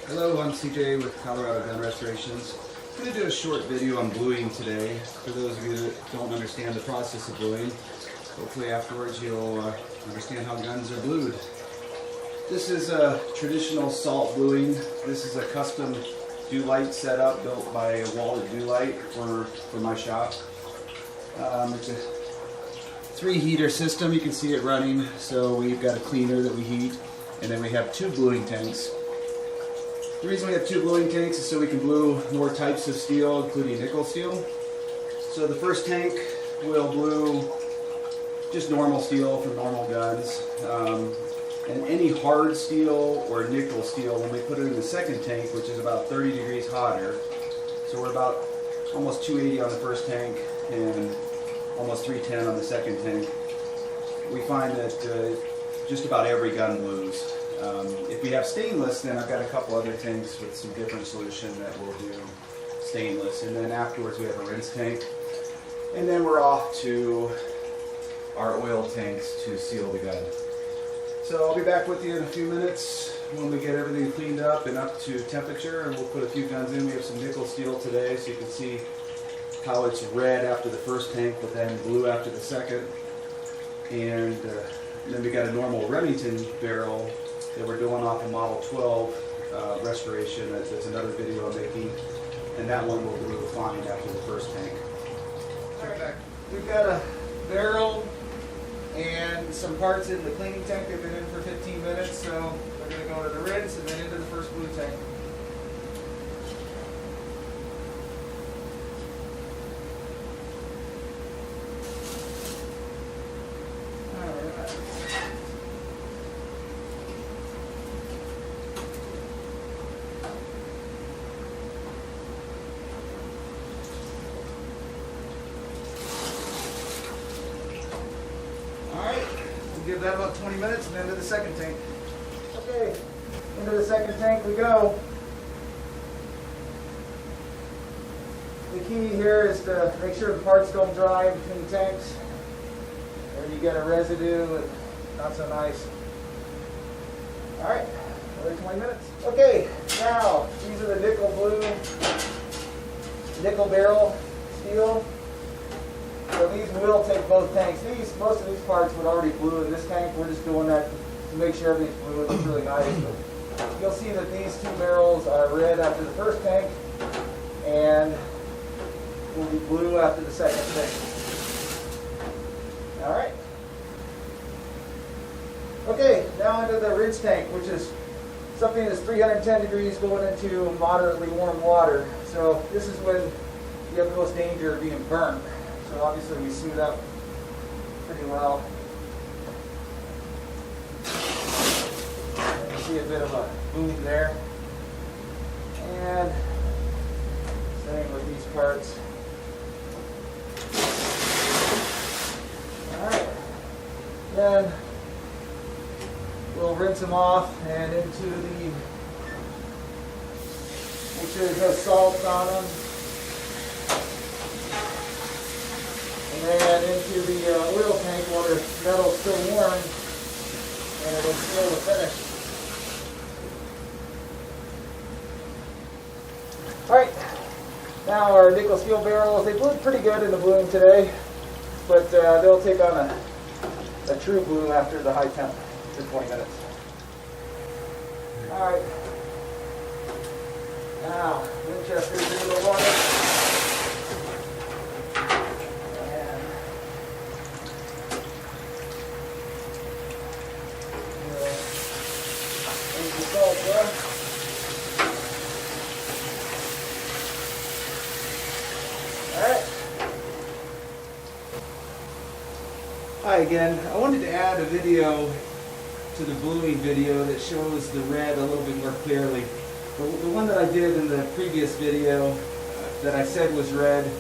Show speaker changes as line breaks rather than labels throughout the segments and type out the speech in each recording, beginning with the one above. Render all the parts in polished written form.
Hello, I'm CJ with Colorado Gun Restorations. I'm going to do a short video on bluing today. For those of you that don't understand the process of bluing, hopefully afterwards you'll understand how guns are blued. This is a traditional salt bluing. This is a custom do-lite setup built by Wallet Do-Lite for my shop. It's a 3-heater system. You can see it running. So we've got a cleaner that we heat, and then we have 2 bluing tanks. The reason we have 2 bluing tanks is so we can blue more types of steel, including nickel steel. So the first tank will blue just normal steel from normal guns. And any hard steel or nickel steel, when we put it in the second tank, which is about 30 degrees hotter, so we're about almost 280 on the first tank and almost 310 on the second tank, we find that just about every gun blues. If we have stainless, then I've got a couple other tanks with some different solution that will do stainless. And then afterwards we have a rinse tank. And then we're off to our oil tanks to seal the gun. So I'll be back with you in a few minutes when we get everything cleaned up and up to temperature, and we'll put a few guns in. We have some nickel steel today, so you can see how it's red after the first tank, but then blue after the second. And then we got a normal Remington barrel that we're doing off a Model 12 restoration. That's another video I'm making, and that one will blue fine after the first tank. Alright, we've got a barrel and some parts in the cleaning tank. They've been in for 15 minutes, so we're going to go to the rinse and then into the first blue tank. Give that about 20 minutes and then to the second tank. Okay, into the second tank we go. The key here is to make sure the parts don't dry between the tanks, or you get a residue and not so nice. Alright, another 20 minutes. Okay, now these are the nickel blue, nickel barrel steel. So these will take both tanks. Most of these parts would already blue in this tank. We're just doing that to make sure everything's blue. It looks really nice. But you'll see that these 2 barrels are red after the first tank and will be blue after the second tank. All right. Okay, now into the rinse tank, which is something that's 310 degrees going into moderately warm water. So this is when you have the most danger of being burnt. So obviously we suit up pretty well. You see a bit of a boom there. And same with these parts. Alright. Then we'll rinse them off and into the, make sure there's no salt on them. And into the oil tank while the metal's still warm, and it'll seal the finish. Alright, now our nickel steel barrels, they blew pretty good in the bluing today, but they'll take on a true blue after the high temp for 20 minutes. Alright, now Winchester's in the water. Hi again. I wanted to add a video to the bluing video that shows the red a little bit more clearly. The one that I did in the previous video that I said was red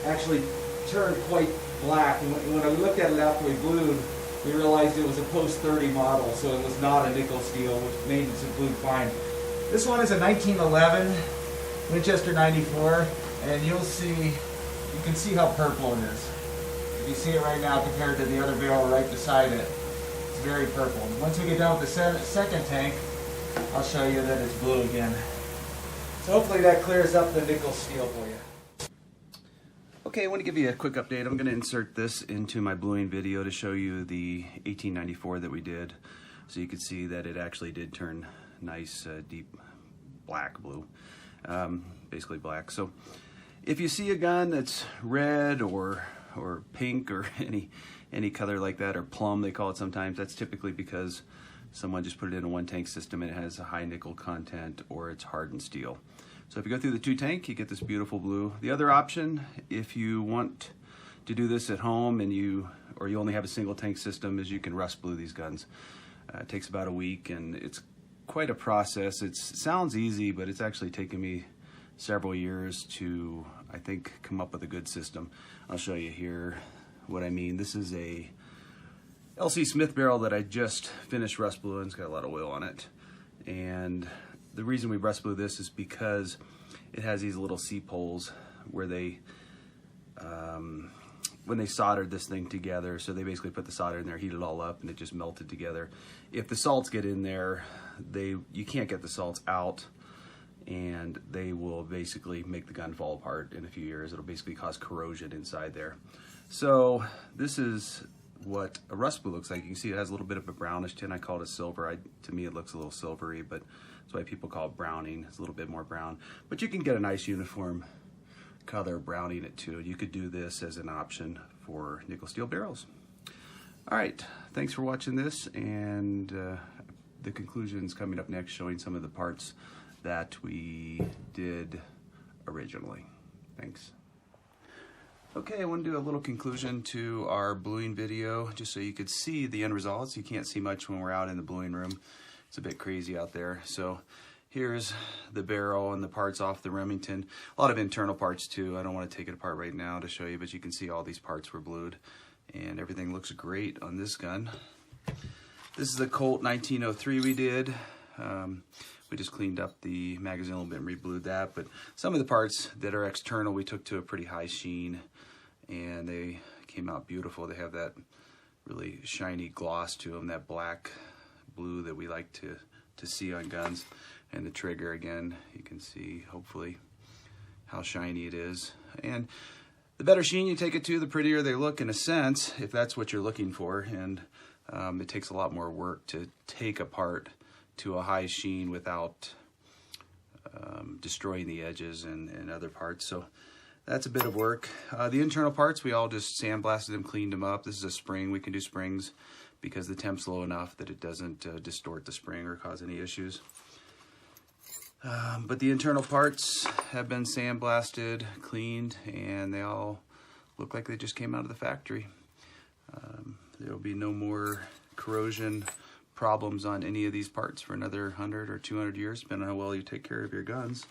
actually turned quite black. And when I looked at it after we blued, we realized it was a post-30 model, so it was not a nickel steel, which made it blue fine. This one is a 1911 Winchester 94, and you can see how purple it is. If you see it right now compared to the other barrel right beside it, it's very purple. Once we get down with the second tank, I'll show you that it's blue again. So hopefully that clears up the nickel steel for you. Okay, I want to give you a quick update. I'm going to insert this into my bluing video to show you the 1894 that we did. So you can see that it actually did turn nice deep black blue, basically black. So if you see a gun that's red or pink or any color like that, or plum they call it sometimes, that's typically because someone just put it in a one tank system and it has a high nickel content or it's hardened steel. So if you go through the 2 tank, you get this beautiful blue. The other option, if you want to do this at home and you only have a single tank system, is you can rust blue these guns. It takes about a week and it's quite a process. It sounds easy, but it's actually taken me several years to, I think, come up with a good system. I'll show you here what I mean. This is a LC Smith barrel that I just finished rust bluing. It's got a lot of oil on it. And the reason we rust blue this is because it has these little seep holes where they, when they soldered this thing together, so they basically put the solder in there, heat it all up, and it just melted together. If the salts get in there, you can't get the salts out, and they will basically make the gun fall apart in a few years. It'll basically cause corrosion inside there. So this is what a rust blue looks like. You can see it has a little bit of a brownish tint. I call it a silver. To me it looks a little silvery, but that's why people call it browning. It's a little bit more brown. But you can get a nice uniform color browning it too. You could do this as an option for nickel steel barrels. All right, thanks for watching this, and the conclusion's coming up next, showing some of the parts that we did originally. Thanks. Okay, I want to do a little conclusion to our bluing video, just so you could see the end results. You can't see much when we're out in the bluing room. It's a bit crazy out there. So here's the barrel and the parts off the Remington. A lot of internal parts too. I don't want to take it apart right now to show you, but you can see all these parts were blued, and everything looks great on this gun. This is the Colt 1903 we did. We just cleaned up the magazine a little bit and re-blued that, but some of the parts that are external we took to a pretty high sheen, and they came out beautiful. They have that really shiny gloss to them, that black blue that we like to see on guns. And the trigger, again, you can see hopefully how shiny it is. And the better sheen you take it to, the prettier they look, in a sense, if that's what you're looking for. And it takes a lot more work to take apart to a high sheen without destroying the edges and other parts. So that's a bit of work. The internal parts, we all just sandblasted them, cleaned them up. This is a spring. We can do springs because the temp's low enough that it doesn't distort the spring or cause any issues. But the internal parts have been sandblasted, cleaned, and they all look like they just came out of the factory. There will be no more corrosion problems on any of these parts for another 100 or 200 years, depending on how well you take care of your guns.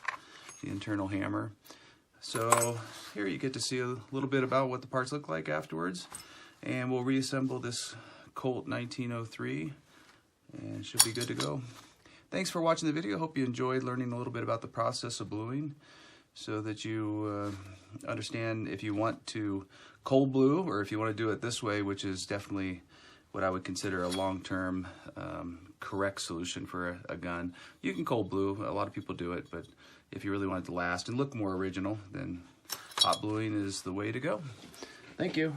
The internal hammer. So here you get to see a little bit about what the parts look like afterwards, and we'll reassemble this Colt 1903, and it should be good to go. Thanks for watching the video. Hope you enjoyed learning a little bit about the process of bluing, so that you understand if you want to cold blue, or if you want to do it this way, which is definitely what I would consider a long-term correct solution for a gun. You can cold blue. A lot of people do it, but if you really want it to last and look more original, then hot bluing is the way to go. Thank you.